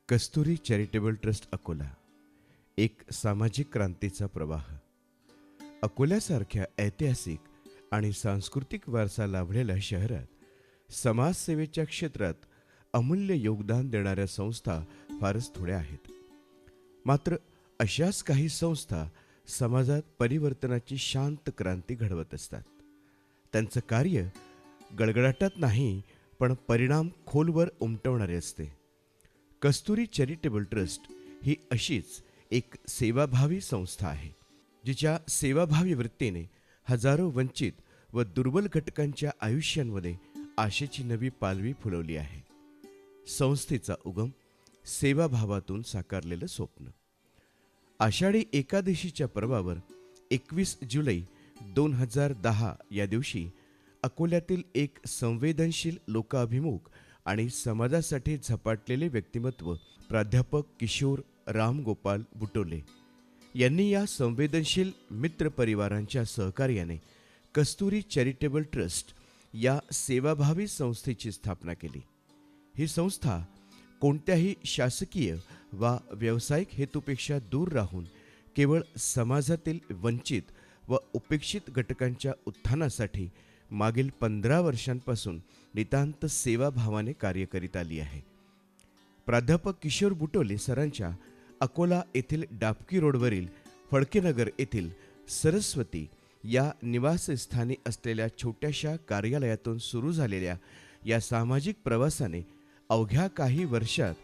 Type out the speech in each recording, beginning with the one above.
कस्तुरी charitable trust Akola एक सामाजिक क्रांतीचा प्रवाह. अकोल्यासारख्या ऐतिहासिक आणि सांस्कृतिक वारसा लाभलेल्या शहरात समाजसेवेच्या क्षेत्रात अमूल्य योगदान देणाऱ्या संस्था फारच थोड्या आहेत. मात्र अशाच काही संस्था समाजात परिवर्तनाची शांत क्रांती घडवत असतात. त्यांचं कार्य गडगडाटात नाही, पण परिणाम खोलवर उमटवणारे असते. कस्तुरी चॅरिटेबल ट्रस्ट ही अशीच एक सेवाभावी संस्था आहे, जिच्या सेवाभावी वृत्तीने हजारो वंचित व दुर्बल घटकांच्या आयुष्यांमध्ये आशेची नवी पालवी फुलवली आहे. संस्थेचा उगम सेवाभावातून साकारलेलं स्वप्न. आषाढी एकादशीच्या पर्वावर 21 जुलै 2010 या दिवशी अकोल्यातील एक संवेदनशील, लोकाभिमुख आणि समाजासाठी झपाटलेले व्यक्तिमत्व प्राध्यापक किशोर रामगोपाल बुटोले यांनी या संवेदनशील मित्रपरिवारांच्या सहकार्याने कस्तुरी चॅरिटेबल ट्रस्ट या सेवाभावी संस्थेची स्थापना केली. ही संस्था कोणत्याही शासकीय वा व्यावसायिक हेतूपेक्षा दूर राहून केवळ समाजातील वंचित व उपेक्षित घटकांच्या उत्थानासाठी मागील 15 वर्षांपासून नितांत सेवाभावाने कार्य करीत आली आहे. प्राध्यापक किशोर बुटोले सरांच्या अकोला येथील डाबकी रोडवरील फडकेनगर येथील सरस्वती या निवासस्थानी असलेल्या छोट्याशा कार्यालयातून सुरू झालेल्या या सामाजिक प्रवासाने अवघ्या काही वर्षात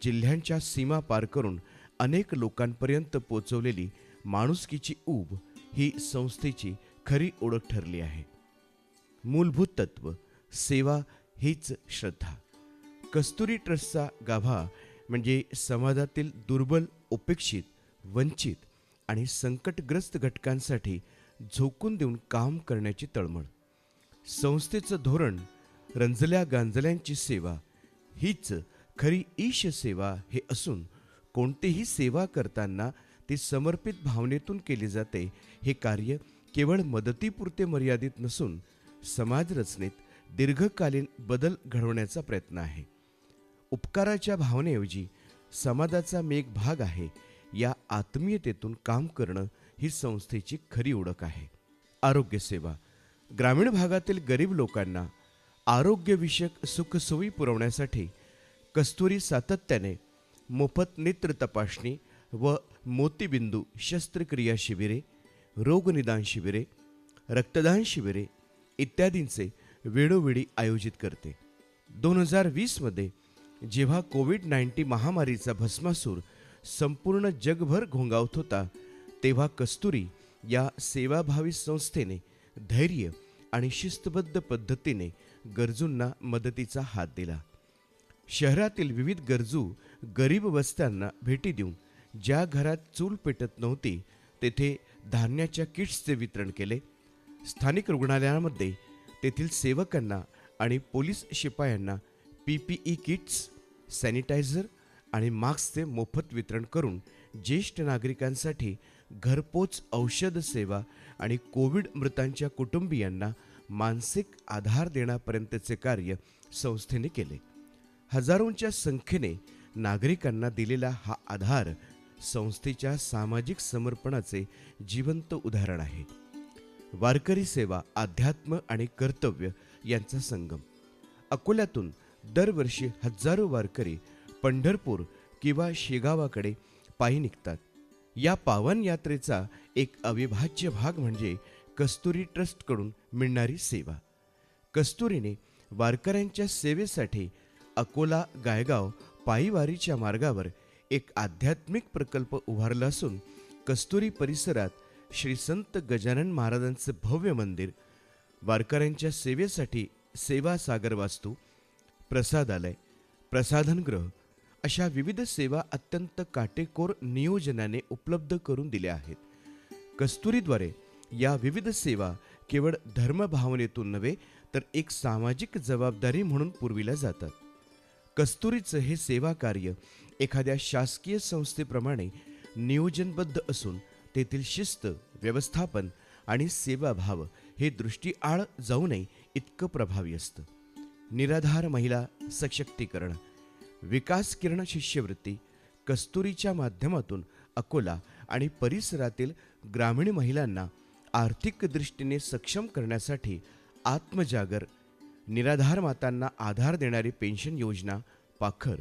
जिल्ह्यांच्या सीमा पार करून अनेक लोकांपर्यंत पोचवलेली माणुसकीची ऊब ही संस्थेची खरी ओळख ठरली आहे. मूलभूत तत्व सेवा हीच श्रद्धा. कस्तुरी ट्रस्टचा गाभा म्हणजे समाजातील दुर्बल, उपेक्षित, वंचित आणि संकटग्रस्त घटकांसाठी झोकून देऊन काम करण्याची तळमळ. संस्थेचं धोरण रंजल्या गांजल्यांची सेवा हीच खरी ईश सेवा हे असून, कोणतीही सेवा करताना ती समर्पित भावनेतून केली जाते. हे कार्य केवळ मदतीपुरते मर्यादित नसून समाजरचनेत दीर्घकालीन बदल घडवण्याचा प्रयत्न आहे. उपकाराच्या भावनेऐवजी समाजाचा मी एक भाग आहे या आत्मीयतेतून काम करणं ही संस्थेची खरी ओळख आहे. आरोग्यसेवा. ग्रामीण भागातील गरीब लोकांना आरोग्यविषयक सुखसोयी पुरवण्यासाठी कस्तुरी सातत्याने मोफत नेत्र तपासणी व मोतीबिंदू शस्त्रक्रिया शिबिरे, रोगनिदान शिबिरे, रक्तदान शिबिरे इत्यादींचे वेळोवेळी आयोजित करते. 2020 मध्ये जेव्हा कोविड-19 महामारीचा भस्मासूर संपूर्ण जगभर घोंगावत होता, तेव्हा कस्तुरी या सेवाभावी संस्थेने धैर्य आणि शिस्तबद्ध पद्धतीने गरजूंना मदतीचा हात दिला. शहरातील विविध गरजू गरीब वस्त्यांना भेटी देऊन ज्या घरात चूल पेटत नव्हती तेथे धान्याच्या किट्सचे वितरण केले. स्थानिक रुग्णालयांमध्ये तेथील सेवकांना आणि पोलीस शिपायांना PPE किट्स, सॅनिटायझर आणि मास्कचे मोफत वितरण करून ज्येष्ठ नागरिकांसाठी घरपोच औषध सेवा आणि कोविड मृतांच्या कुटुंबियांना मानसिक आधार देण्यापर्यंतचे कार्य संस्थेने केले. हजारोंच्या संख्येने नागरिकांना दिलेला हा आधार संस्थेच्या सामाजिक समर्पणाचे जिवंत उदाहरण आहे. वारकरी सेवा, अध्यात्म आणि कर्तव्य यांचा संगम. अकोल्यातून दरवर्षी हजारो वारकरी पंढरपूर किंवा शेगावाकडे पायी निघतात. या पावन यात्रेचा एक अविभाज्य भाग म्हणजे कस्तुरी ट्रस्टकडून मिळणारी सेवा. कस्तुरीने वारकऱ्यांच्या सेवेसाठी अकोला गायगाव पायीवारीच्या मार्गावर एक आध्यात्मिक प्रकल्प उभारला असून, कस्तुरी परिसरात श्री संत गजानन महाराजांचे भव्य मंदिर, वारकऱ्यांच्या सेवेसाठी सेवा सागर वास्तू, प्रसादालय, प्रसाधनगृह अशा विविध सेवा अत्यंत काटेकोर नियोजनाने उपलब्ध करून दिल्या आहेत. कस्तुरीद्वारे या विविध सेवा केवळ धर्मभावनेतून नव्हे तर एक सामाजिक जबाबदारी म्हणून पुरविल्या जातात. कस्तुरीचं हे सेवा कार्य एखाद्या शासकीय संस्थेप्रमाणे नियोजनबद्ध असून, तेथील शिस्त, व्यवस्थापन आणि सेवाभाव हे दृष्टीआड जाऊ नये इतकं प्रभावी असतं. निराधार महिला सशक्तीकरण. विकास किरण शिष्यवृत्ती कस्तुरीच्या माध्यमातून अकोला आणि परिसरातील ग्रामीण महिलांना आर्थिक दृष्टीने सक्षम करण्यासाठी आत्मजागर, निराधार मातांना आधार देणारी पेन्शन योजना पाखर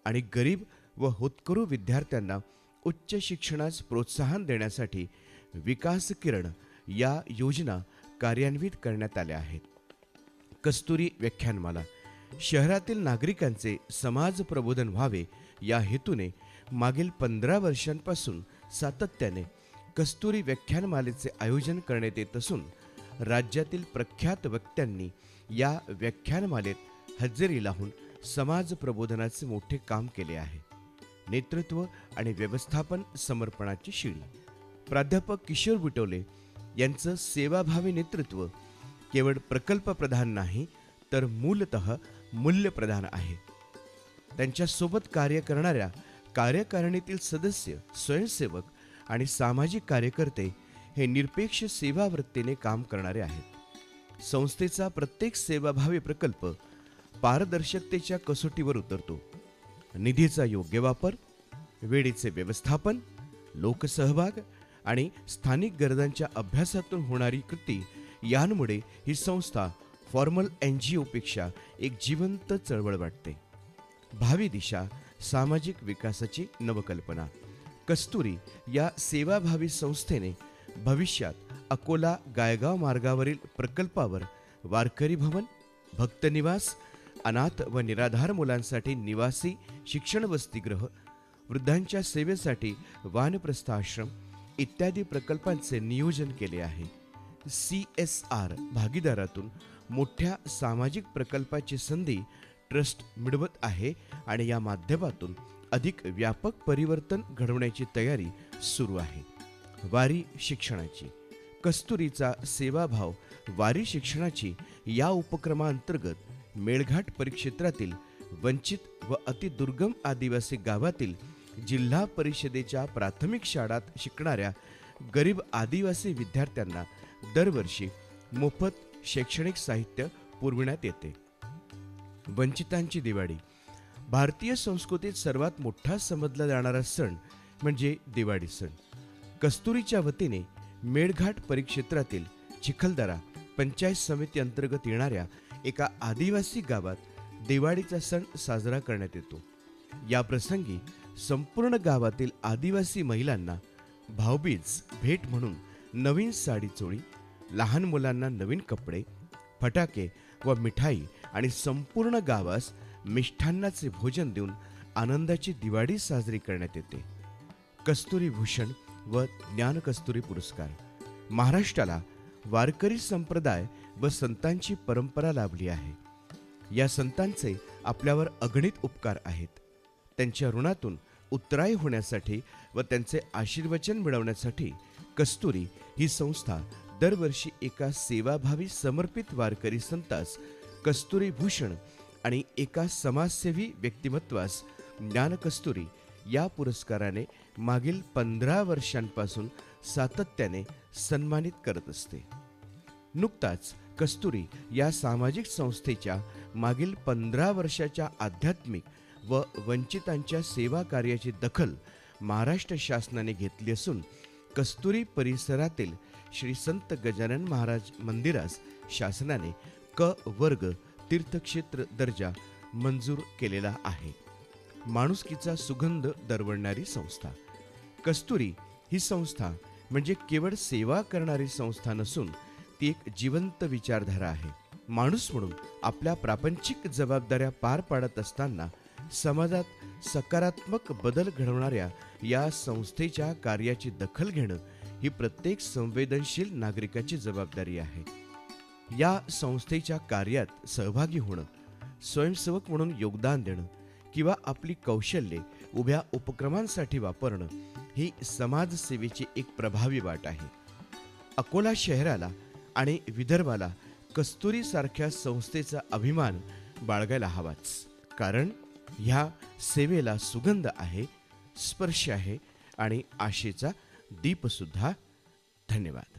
आणि गरीब व होतकरू विद्यार्थ्यांना उच्च शिक्षणास प्रोत्साहन देण्यासाठी विकास किरण या योजना कार्यान्वित करण्यात आल्या आहेत. कस्तुरी व्याख्यानमाला शहरातील नागरिकांचे समाज प्रबोधन व्हावे या हेतूने मागील 15 वर्षांपासून सातत्याने कस्तुरी व्याख्यानमालेचे आयोजन करण्यात येत असून राज्यातील प्रख्यात वक्त्यांनी या व्याख्यानमालेत हजेरी लावून समाज प्रबोधनाचे मोठे काम केले आहे. नेतृत्व आणि व्यवस्थापन समर्पणाची शिडी प्राध्यापक किशोर बुटवले यांचं सेवाभावी नेतृत्व केवळ प्रकल्प प्रधान नाही तर मूलतः मूल्यप्रधान आहे. त्यांच्यासोबत कार्य करणाऱ्या कार्यकारिणीतील सदस्य, स्वयंसेवक आणि सामाजिक कार्यकर्ते हे निरपेक्ष सेवावृत्तीने काम करणारे आहेत. संस्थेचा प्रत्येक सेवाभावी प्रकल्प पारदर्शकतेच्या कसोटीवर उतरतो. निधीचा योग्य वापर, वेळेचे व्यवस्थापन, लोकसहभाग आणि स्थानिक गरजांच्या अभ्यासातून होणारी कृती यांमुळे ही संस्था फॉर्मल NGO पेक्षा एक जिवंत चळवळ वाटते. भावी दिशा सामाजिक विकासाची नवकल्पना कस्तुरी या सेवाभावी संस्थेने भविष्यात अकोला गायगाव मार्गावरील प्रकल्पावर वारकरी भवन, भक्तनिवास, अनाथ व निराधार मुलांसाठी निवासी शिक्षण वसतिगृह, वृद्धांच्या सेवेसाठी वानप्रस्थ आश्रम इत्यादी प्रकल्पांचे नियोजन केले आहे. CSR भागीदारातून मोठ्या सामाजिक प्रकल्पाची संधी ट्रस्ट मिळवत आहे आणि या माध्यमातून अधिक व्यापक परिवर्तन घडवण्याची तयारी सुरू आहे. वारी शिक्षणाची कस्तुरीचा सेवाभाव वारी शिक्षणाची या उपक्रमांतर्गत मेळघाट परिक्षेत्रातील वंचित व अतिदुर्गम आदिवासी गावातील जिल्हा परिषदेच्या प्राथमिक शाळात शिकणाऱ्या गरीब आदिवासी विद्यार्थ्यांना दरवर्षी मोफत शैक्षणिक साहित्य पुरविण्यात येते. वंचितांची दिवाळी भारतीय संस्कृतीत सर्वात मोठा समजला जाणारा सण म्हणजे दिवाळी सण. कस्तुरीच्या वतीने मेळघाट परिक्षेत्रातील चिखलदरा पंचायत समिती अंतर्गत येणाऱ्या एका आदिवासी गावात दिवाळीचा सण साजरा करण्यात येतो. या प्रसंगी संपूर्ण गावातील आदिवासी महिलांना भाऊबीज भेट म्हणून नवीन साडी चोळी, लहान मुलांना नवीन कपडे, फटाके व मिठाई आणि संपूर्ण गावास मिष्ठान्नाचे भोजन देऊन आनंदाची दिवाळी साजरी करण्यात येते. कस्तुरी भूषण व ज्ञान कस्तुरी पुरस्कार महाराष्ट्राला वारकरी संप्रदाय व संतांची परंपरा लाभली आहे. या संतांचे आपल्यावर अगणित उपकार आहेत. त्यांच्या ऋणातून उत्तराई होण्यासाठी व त्यांचे आशीर्वचन मिळवण्यासाठी कस्तुरी ही संस्था दरवर्षी एका सेवाभावी समर्पित वारकरी संतास कस्तुरी भूषण आणि एका समाजसेवी व्यक्तिमत्वास ज्ञान कस्तुरी या पुरस्काराने मागील 15 वर्षांपासून सातत्याने सन्मानित करत असते. नुकताच कस्तुरी या सामाजिक संस्थेच्या मागील 15 वर्षाच्या आध्यात्मिक व वंचितांच्या सेवा कार्याची दखल महाराष्ट्र शासनाने घेतली असून कस्तुरी परिसरातील श्री संत गजानन महाराज मंदिरास शासनाने क वर्ग तीर्थक्षेत्र दर्जा मंजूर केलेला आहे. माणुसकीचा सुगंध दरवळणारी संस्था कस्तुरी ही संस्था म्हणजे केवळ सेवा करणारी संस्था नसून ती एक जिवंत विचारधारा आहे. माणूस म्हणून आपल्या प्रापंचिक जबाबदाऱ्या पार पाडत असताना समाजात सकारात्मक बदल घडवणाऱ्या या संस्थेच्या कार्याची दखल घेणं ही प्रत्येक संवेदनशील नागरिकाची जबाबदारी आहे. या संस्थेच्या कार्यात सहभागी होणं, स्वयंसेवक म्हणून योगदान देणं किंवा आपली कौशल्ये उभ्या उपक्रमांसाठी वापरणं ही समाजसेवेची एक प्रभावी वाट आहे. अकोला शहराला आणि विदर्भाला कस्तुरीसारख्या संस्थेचा अभिमान बाळगायला हवाच. कारण ह्या सेवेला सुगंध आहे, स्पर्श आहे आणि आशेचा दीपसुद्धा. धन्यवाद.